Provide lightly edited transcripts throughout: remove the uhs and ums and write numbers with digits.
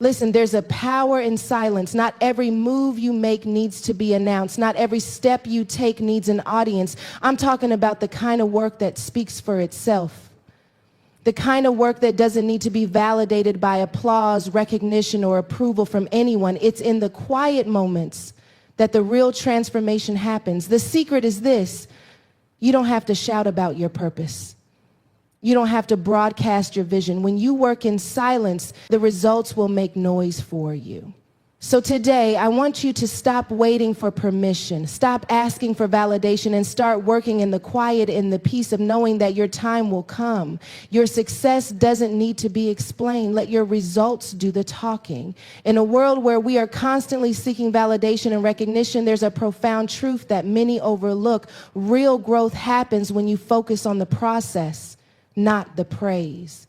Listen, there's a power in silence. Not every move you make needs to be announced. Not every step you take needs an audience. I'm talking about the kind of work that speaks for itself. The kind of work that doesn't need to be validated by applause, recognition, or approval from anyone. It's in the quiet moments that the real transformation happens. The secret is this: you don't have to shout about your purpose. You don't have to broadcast your vision. When you work in silence, the results will make noise for you. So today, I want you to stop waiting for permission, stop asking for validation, and start working in the quiet, in the peace of knowing that your time will come. Your success doesn't need to be explained. Let your results do the talking. In a world where we are constantly seeking validation and recognition, there's a profound truth that many overlook. Real growth happens when you focus on the process, not the praise.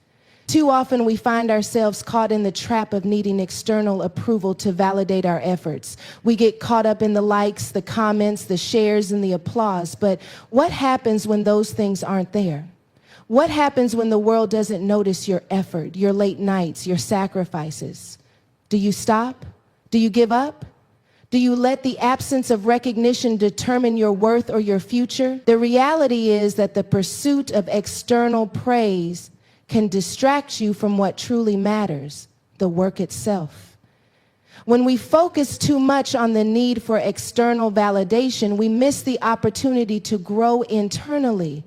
Too often we find ourselves caught in the trap of needing external approval to validate our efforts. We get caught up in the likes, the comments, the shares, and the applause. But what happens when those things aren't there? What happens when the world doesn't notice your effort, your late nights, your sacrifices? Do you stop? Do you give up? Do you let the absence of recognition determine your worth or your future? The reality is that the pursuit of external praise can distract you from what truly matters, the work itself. When we focus too much on the need for external validation, we miss the opportunity to grow internally.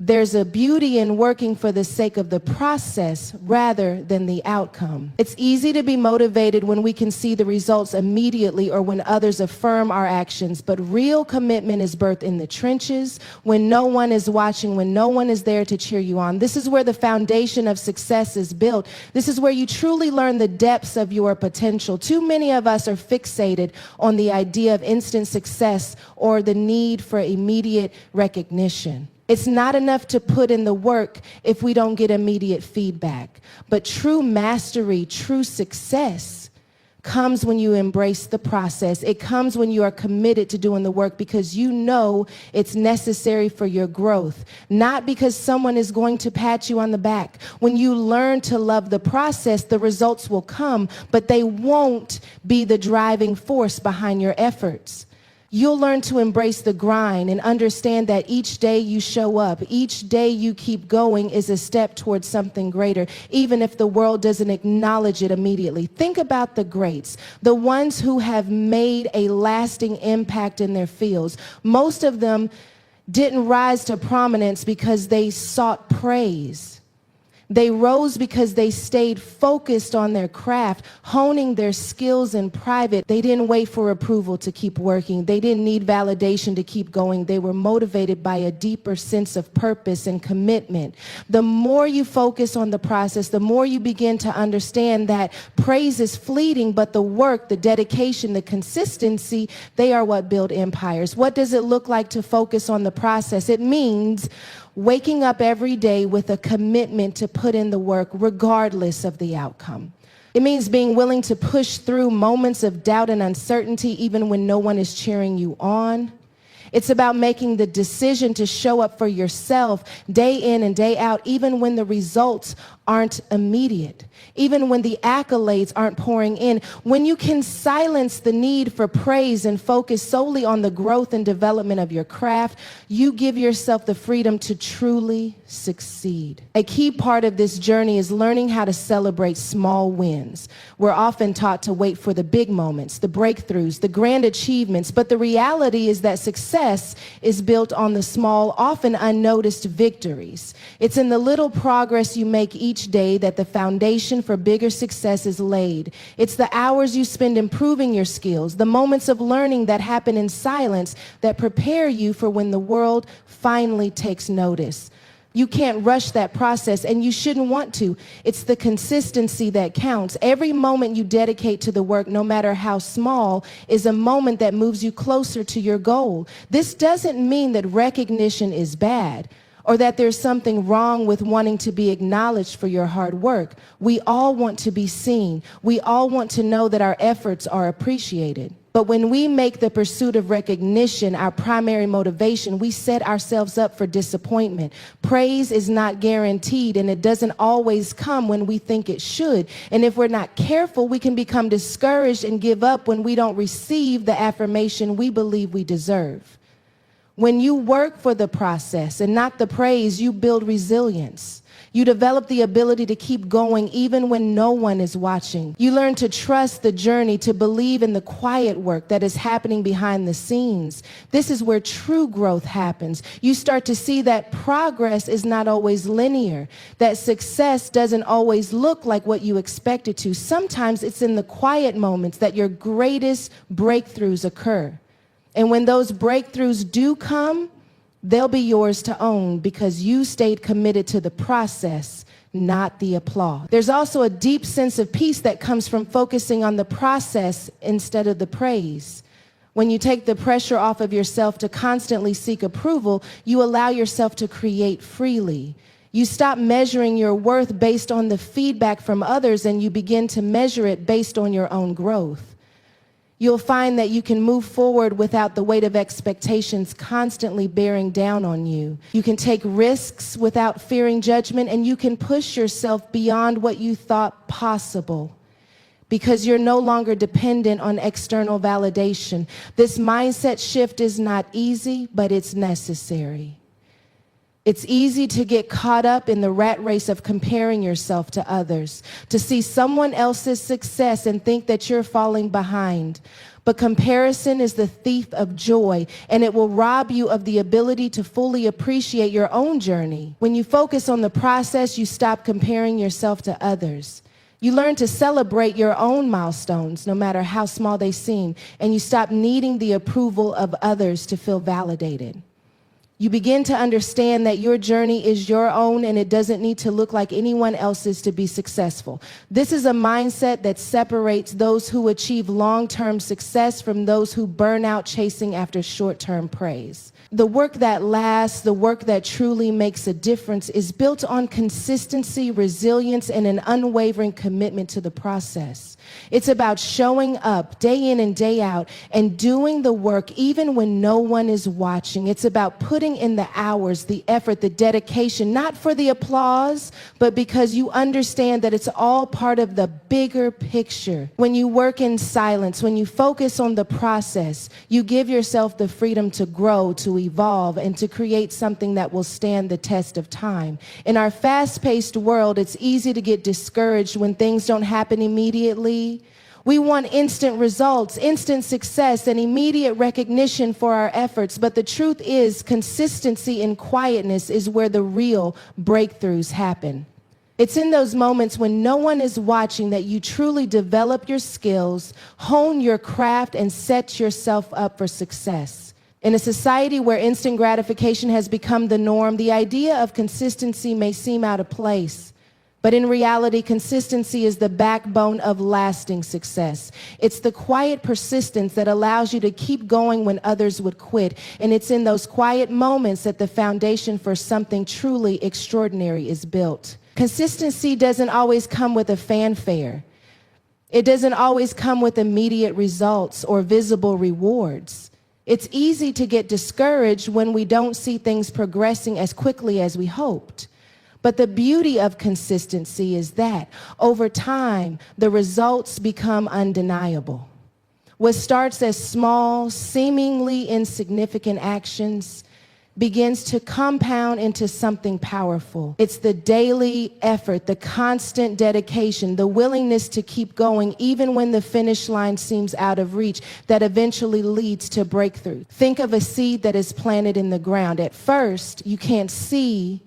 There's a beauty in working for the sake of the process rather than the outcome. It's easy to be motivated when we can see the results immediately or when others affirm our actions, but real commitment is birthed in the trenches, when no one is watching, when no one is there to cheer you on. This is where the foundation of success is built. This is where you truly learn the depths of your potential. Too many of us are fixated on the idea of instant success or the need for immediate recognition. It's not enough to put in the work if we don't get immediate feedback. But true mastery, true success comes when you embrace the process. It comes when you are committed to doing the work because you know it's necessary for your growth, not because someone is going to pat you on the back. When you learn to love the process, the results will come, but they won't be the driving force behind your efforts. You'll learn to embrace the grind and understand that each day you show up, each day you keep going is a step towards something greater, even if the world doesn't acknowledge it immediately. Think about the greats, the ones who have made a lasting impact in their fields. Most of them didn't rise to prominence because they sought praise. They rose because they stayed focused on their craft, honing their skills in private. They didn't wait for approval to keep working. They didn't need validation to keep going. They were motivated by a deeper sense of purpose and commitment. The more you focus on the process, the more you begin to understand that praise is fleeting, but the work, the dedication, the consistency, they are what build empires. What does it look like to focus on the process? It means waking up every day with a commitment to put in the work regardless of the outcome. It means being willing to push through moments of doubt and uncertainty even when no one is cheering you on. It's about making the decision to show up for yourself day in and day out, even when the results aren't immediate, even when the accolades aren't pouring in. When you can silence the need for praise and focus solely on the growth and development of your craft, you give yourself the freedom to truly succeed. A key part of this journey is learning how to celebrate small wins. We're often taught to wait for the big moments, the breakthroughs, the grand achievements, but the reality is that success is built on the small, often unnoticed victories. It's in the little progress you make each day that the foundation for bigger success is laid. It's the hours you spend improving your skills, the moments of learning that happen in silence that prepare you for when the world finally takes notice. You can't rush that process, and you shouldn't want to. It's the consistency that counts. Every moment you dedicate to the work, no matter how small, is a moment that moves you closer to your goal. This doesn't mean that recognition is bad, or that there's something wrong with wanting to be acknowledged for your hard work. We all want to be seen. We all want to know that our efforts are appreciated. But when we make the pursuit of recognition our primary motivation, we set ourselves up for disappointment. Praise is not guaranteed, and it doesn't always come when we think it should. And if we're not careful, we can become discouraged and give up when we don't receive the affirmation we believe we deserve. When you work for the process and not the praise, you build resilience. You develop the ability to keep going even when no one is watching. You learn to trust the journey, to believe in the quiet work that is happening behind the scenes. This is where true growth happens. You start to see that progress is not always linear, that success doesn't always look like what you expect it to. Sometimes it's in the quiet moments that your greatest breakthroughs occur. And when those breakthroughs do come, they'll be yours to own because you stayed committed to the process, not the applause. There's also a deep sense of peace that comes from focusing on the process instead of the praise. When you take the pressure off of yourself to constantly seek approval, you allow yourself to create freely. You stop measuring your worth based on the feedback from others, and you begin to measure it based on your own growth. You'll find that you can move forward without the weight of expectations constantly bearing down on you. You can take risks without fearing judgment, and you can push yourself beyond what you thought possible because you're no longer dependent on external validation. This mindset shift is not easy, but it's necessary. It's easy to get caught up in the rat race of comparing yourself to others, to see someone else's success and think that you're falling behind. But comparison is the thief of joy, and it will rob you of the ability to fully appreciate your own journey. When you focus on the process, you stop comparing yourself to others. You learn to celebrate your own milestones, no matter how small they seem, and you stop needing the approval of others to feel validated. You begin to understand that your journey is your own and it doesn't need to look like anyone else's to be successful. This is a mindset that separates those who achieve long-term success from those who burn out chasing after short-term praise. The work that lasts, the work that truly makes a difference, is built on consistency, resilience, and an unwavering commitment to the process. It's about showing up day in and day out and doing the work even when no one is watching. It's about putting in the hours, the effort, the dedication, not for the applause, but because you understand that it's all part of the bigger picture. When you work in silence, when you focus on the process, you give yourself the freedom to grow, to evolve, and to create something that will stand the test of time. In our fast-paced world, it's easy to get discouraged when things don't happen immediately. We want instant results, instant success, and immediate recognition for our efforts. But the truth is, consistency and quietness is where the real breakthroughs happen. It's in those moments when no one is watching that you truly develop your skills, hone your craft, and set yourself up for success. In a society where instant gratification has become the norm, the idea of consistency may seem out of place. But in reality, consistency is the backbone of lasting success. It's the quiet persistence that allows you to keep going when others would quit. And it's in those quiet moments that the foundation for something truly extraordinary is built. Consistency doesn't always come with a fanfare. It doesn't always come with immediate results or visible rewards. It's easy to get discouraged when we don't see things progressing as quickly as we hoped. But the beauty of consistency is that over time, the results become undeniable. What starts as small, seemingly insignificant actions begins to compound into something powerful. It's the daily effort, the constant dedication, the willingness to keep going even when the finish line seems out of reach that eventually leads to breakthrough. Think of a seed that is planted in the ground. At first, you can't see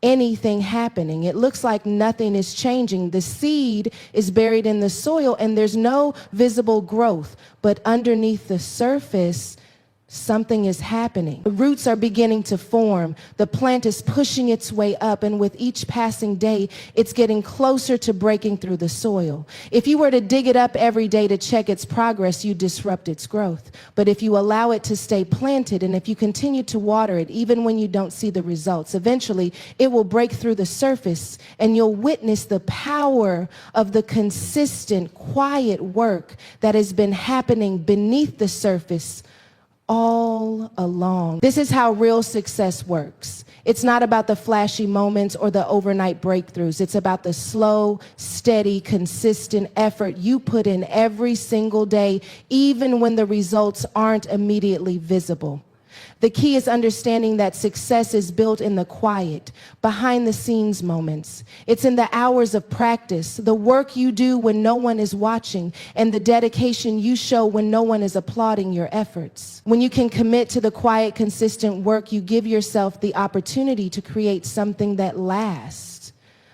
anything happening. It looks like nothing is changing. The seed is buried in the soil and there's no visible growth. But underneath the surface, something is happening. The roots are beginning to form. The plant is pushing its way up, and with each passing day, it's getting closer to breaking through the soil. If you were to dig it up every day to check its progress, you disrupt its growth. But if you allow it to stay planted, and if you continue to water it, even when you don't see the results, eventually it will break through the surface, and you'll witness the power of the consistent, quiet work that has been happening beneath the surface all along. This is how real success works. It's not about the flashy moments or the overnight breakthroughs. It's about the slow, steady, consistent effort you put in every single day, even when the results aren't immediately visible. The key is understanding that success is built in the quiet, behind the scenes moments. It's in the hours of practice, the work you do when no one is watching, and the dedication you show when no one is applauding your efforts. When you can commit to the quiet, consistent work, you give yourself the opportunity to create something that lasts.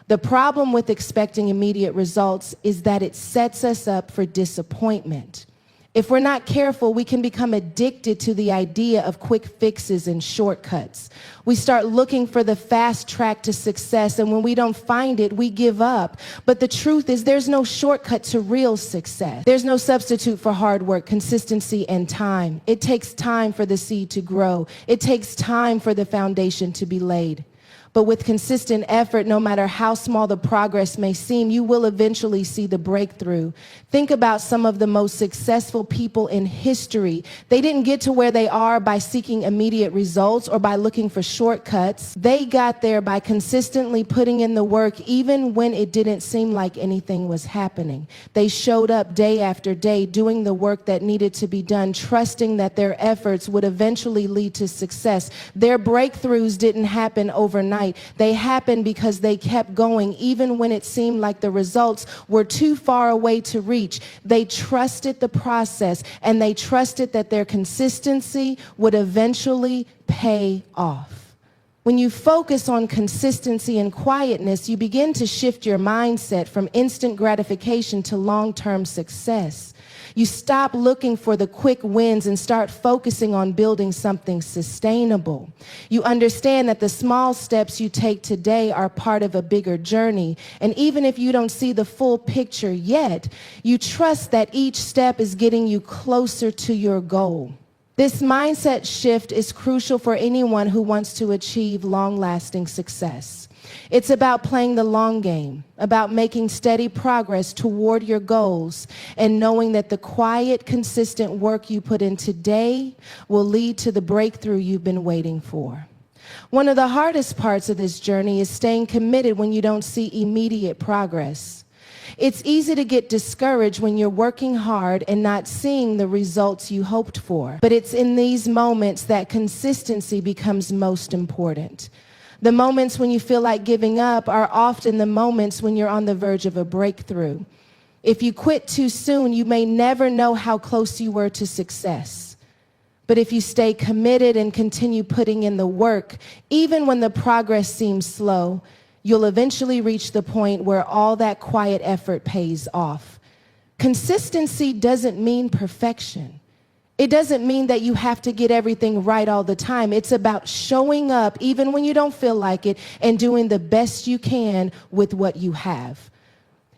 The problem with expecting immediate results is that it sets us up for disappointment. If we're not careful, we can become addicted to the idea of quick fixes and shortcuts. We start looking for the fast track to success, and when we don't find it, we give up. But the truth is, there's no shortcut to real success. There's no substitute for hard work, consistency, and time. It takes time for the seed to grow. It takes time for the foundation to be laid. But with consistent effort, no matter how small the progress may seem, you will eventually see the breakthrough. Think about some of the most successful people in history. They didn't get to where they are by seeking immediate results or by looking for shortcuts. They got there by consistently putting in the work, even when it didn't seem like anything was happening. They showed up day after day, doing the work that needed to be done, trusting that their efforts would eventually lead to success. Their breakthroughs didn't happen overnight. They happened because they kept going, even when it seemed like the results were too far away to reach. They trusted the process, and they trusted that their consistency would eventually pay off. When you focus on consistency and quietness, you begin to shift your mindset from instant gratification to long-term success. You stop looking for the quick wins and start focusing on building something sustainable. You understand that the small steps you take today are part of a bigger journey. And even if you don't see the full picture yet, you trust that each step is getting you closer to your goal. This mindset shift is crucial for anyone who wants to achieve long-lasting success. It's about playing the long game, about making steady progress toward your goals, and knowing that the quiet, consistent work you put in today will lead to the breakthrough you've been waiting for. One of the hardest parts of this journey is staying committed when you don't see immediate progress. It's easy to get discouraged when you're working hard and not seeing the results you hoped for. But it's in these moments that consistency becomes most important. The moments when you feel like giving up are often the moments when you're on the verge of a breakthrough. If you quit too soon, you may never know how close you were to success. But if you stay committed and continue putting in the work, even when the progress seems slow, you'll eventually reach the point where all that quiet effort pays off. Consistency doesn't mean perfection. It doesn't mean that you have to get everything right all the time. It's about showing up even when you don't feel like it and doing the best you can with what you have.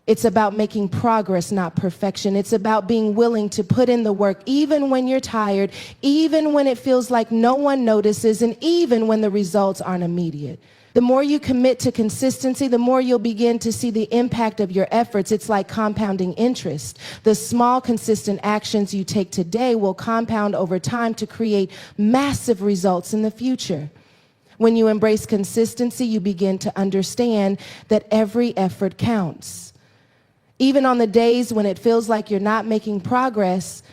It's about making progress, not perfection. It's about being willing to put in the work even when you're tired, even when it feels like no one notices, and even when the results aren't immediate. The more you commit to consistency, the more you'll begin to see the impact of your efforts. It's like compounding interest. The small, consistent actions you take today will compound over time to create massive results in the future. When you embrace consistency, you begin to understand that every effort counts. Even on the days when it feels like you're not making progress,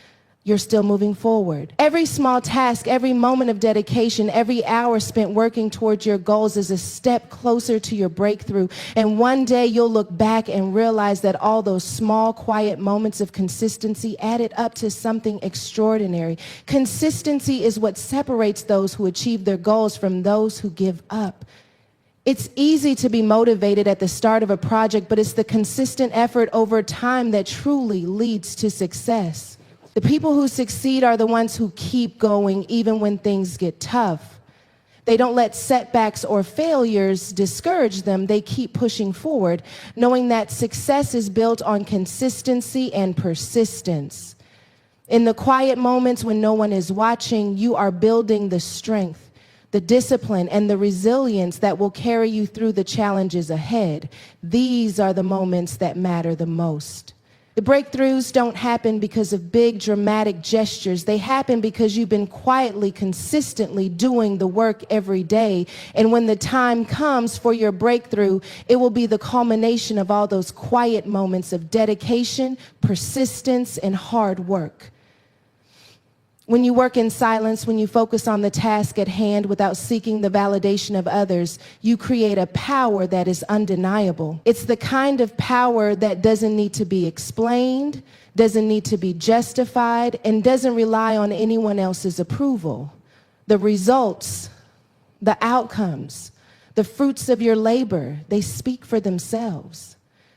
you're still moving forward. Every small task, every moment of dedication, every hour spent working towards your goals is a step closer to your breakthrough. And one day you'll look back and realize that all those small, quiet moments of consistency added up to something extraordinary. Consistency is what separates those who achieve their goals from those who give up. It's easy to be motivated at the start of a project, but it's the consistent effort over time that truly leads to success. The people who succeed are the ones who keep going even when things get tough. They don't let setbacks or failures discourage them. They keep pushing forward, knowing that success is built on consistency and persistence. In the quiet moments when no one is watching, you are building the strength, the discipline, and the resilience that will carry you through the challenges ahead. These are the moments that matter the most. The breakthroughs don't happen because of big dramatic gestures. They happen because you've been quietly, consistently doing the work every day. And when the time comes for your breakthrough, it will be the culmination of all those quiet moments of dedication, persistence, and hard work. When you work in silence, when you focus on the task at hand without seeking the validation of others, you create a power that is undeniable. It's the kind of power that doesn't need to be explained, doesn't need to be justified, and doesn't rely on anyone else's approval. The results, the outcomes, the fruits of your labor, they speak for themselves.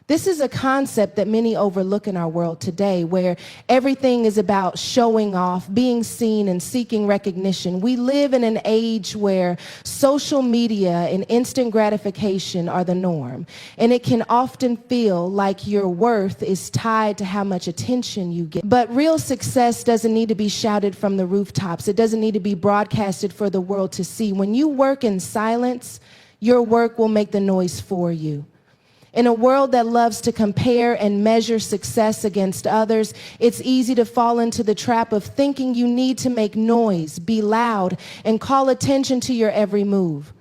This is a concept that many overlook in our world today, where everything is about showing off, being seen, and seeking recognition. We live in an age where social media and instant gratification are the norm, and it can often feel like your worth is tied to how much attention you get. But real success doesn't need to be shouted from the rooftops. It doesn't need to be broadcasted for the world to see. When you work in silence, your work will make the noise for you. In a world that loves to compare and measure success against others, it's easy to fall into the trap of thinking you need to make noise, be loud, and call attention to your every move.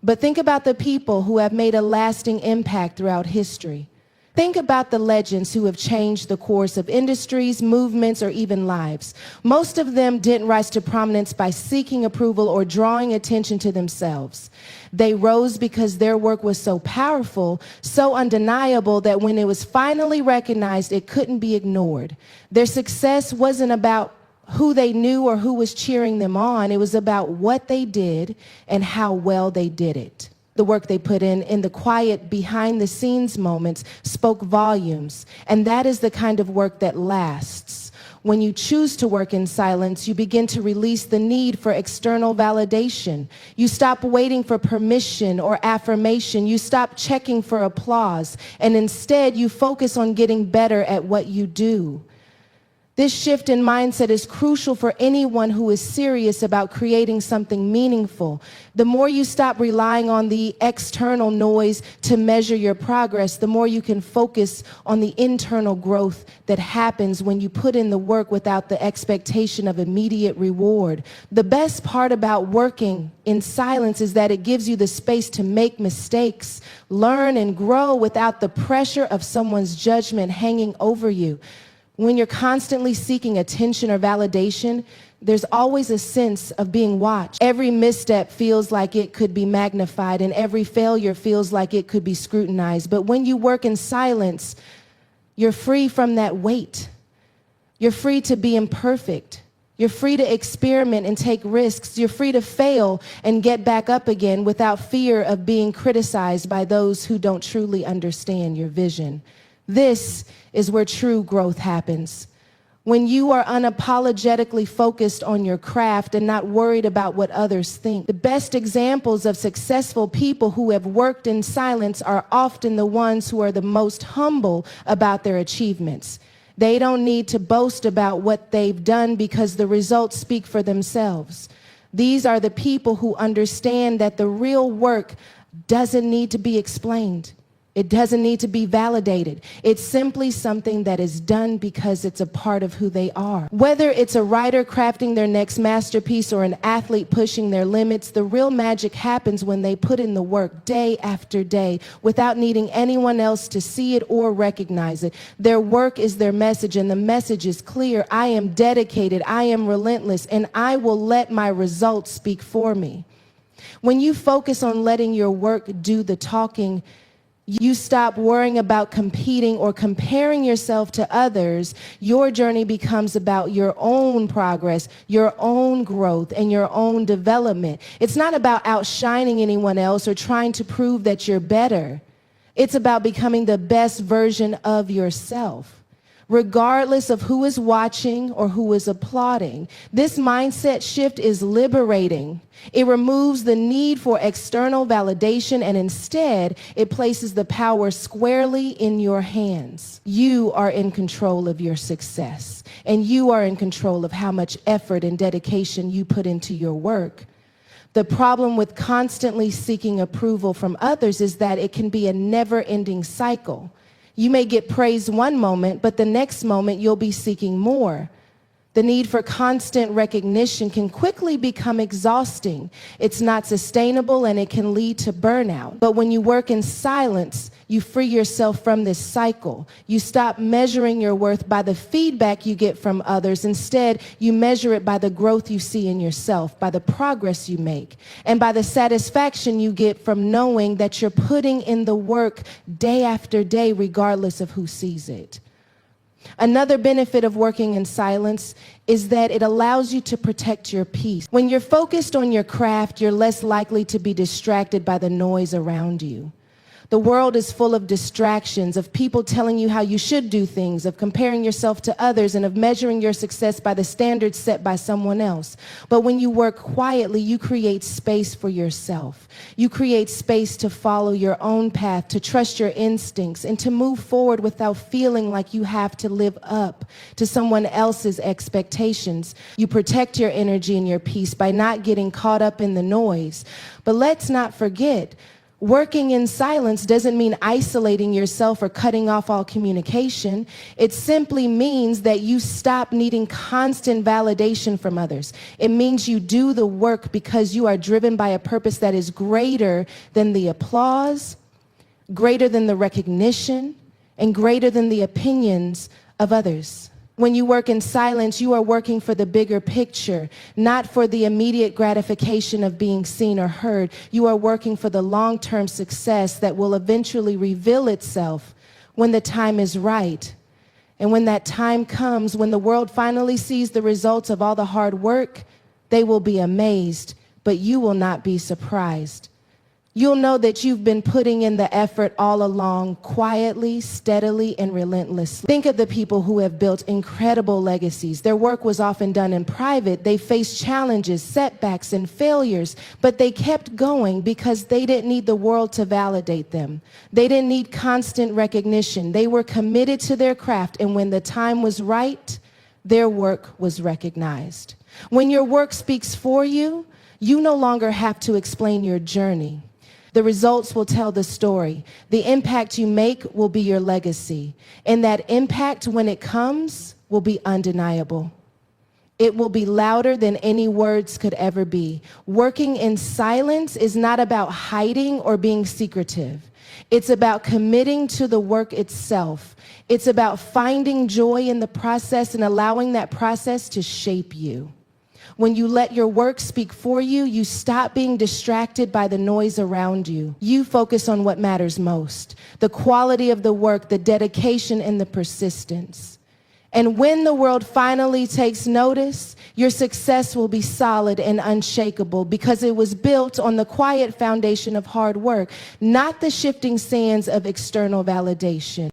But think about the people who have made a lasting impact throughout history. Think about the legends who have changed the course of industries, movements, or even lives. Most of them didn't rise to prominence by seeking approval or drawing attention to themselves. They rose because their work was so powerful, so undeniable, that when it was finally recognized, it couldn't be ignored. Their success wasn't about who they knew or who was cheering them on. It was about what they did and how well they did it. The work they put in the quiet behind-the-scenes moments spoke volumes, and that is the kind of work that lasts. When you choose to work in silence, you begin to release the need for external validation. You stop waiting for permission or affirmation. You stop checking for applause, and instead you focus on getting better at what you do. This shift in mindset is crucial for anyone who is serious about creating something meaningful. The more you stop relying on the external noise to measure your progress, the more you can focus on the internal growth that happens when you put in the work without the expectation of immediate reward. The best part about working in silence is that it gives you the space to make mistakes, learn, and grow without the pressure of someone's judgment hanging over you. When you're constantly seeking attention or validation, there's always a sense of being watched. Every misstep feels like it could be magnified, and every failure feels like it could be scrutinized. But when you work in silence, you're free from that weight. You're free to be imperfect. You're free to experiment and take risks. You're free to fail and get back up again without fear of being criticized by those who don't truly understand your vision. This is where true growth happens. When you are unapologetically focused on your craft and not worried about what others think. The best examples of successful people who have worked in silence are often the ones who are the most humble about their achievements. They don't need to boast about what they've done because the results speak for themselves. These are the people who understand that the real work doesn't need to be explained. It doesn't need to be validated. It's simply something that is done because it's a part of who they are. Whether it's a writer crafting their next masterpiece or an athlete pushing their limits, the real magic happens when they put in the work day after day without needing anyone else to see it or recognize it. Their work is their message, and the message is clear. I am dedicated, I am relentless, and I will let my results speak for me. When you focus on letting your work do the talking, you stop worrying about competing or comparing yourself to others. Your journey becomes about your own progress, your own growth, and your own development. It's not about outshining anyone else or trying to prove that you're better. It's about becoming the best version of yourself. regardless of who is watching or who is applauding. This mindset shift is liberating. It removes the need for external validation, and instead, it places the power squarely in your hands. You are in control of your success, and you are in control of how much effort and dedication you put into your work. The problem with constantly seeking approval from others is that it can be a never-ending cycle. You may get praised one moment, but the next moment you'll be seeking more. The need for constant recognition can quickly become exhausting. It's not sustainable, and it can lead to burnout. But when you work in silence, you free yourself from this cycle. You stop measuring your worth by the feedback you get from others. Instead, you measure it by the growth you see in yourself, by the progress you make, and by the satisfaction you get from knowing that you're putting in the work day after day, regardless of who sees it. Another benefit of working in silence is that it allows you to protect your peace. When you're focused on your craft, you're less likely to be distracted by the noise around you. The world is full of distractions, of people telling you how you should do things, of comparing yourself to others, and of measuring your success by the standards set by someone else. But when you work quietly, you create space for yourself. You create space to follow your own path, to trust your instincts, and to move forward without feeling like you have to live up to someone else's expectations. You protect your energy and your peace by not getting caught up in the noise. But let's not forget, working in silence doesn't mean isolating yourself or cutting off all communication. It simply means that you stop needing constant validation from others. It means you do the work because you are driven by a purpose that is greater than the applause, greater than the recognition, and greater than the opinions of others. When you work in silence, you are working for the bigger picture, not for the immediate gratification of being seen or heard. You are working for the long-term success that will eventually reveal itself when the time is right. And when that time comes, when the world finally sees the results of all the hard work, they will be amazed, but you will not be surprised. You'll know that you've been putting in the effort all along, quietly, steadily, and relentlessly. Think of the people who have built incredible legacies. Their work was often done in private. They faced challenges, setbacks, and failures, but they kept going because they didn't need the world to validate them. They didn't need constant recognition. They were committed to their craft, and when the time was right, their work was recognized. When your work speaks for you, you no longer have to explain your journey. The results will tell the story. The impact you make will be your legacy. And that impact, when it comes, will be undeniable. It will be louder than any words could ever be. Working in silence is not about hiding or being secretive. It's about committing to the work itself. It's about finding joy in the process and allowing that process to shape you. When you let your work speak for you, you stop being distracted by the noise around you. You focus on what matters most, the quality of the work, the dedication, and the persistence. And when the world finally takes notice, your success will be solid and unshakable because it was built on the quiet foundation of hard work, not the shifting sands of external validation.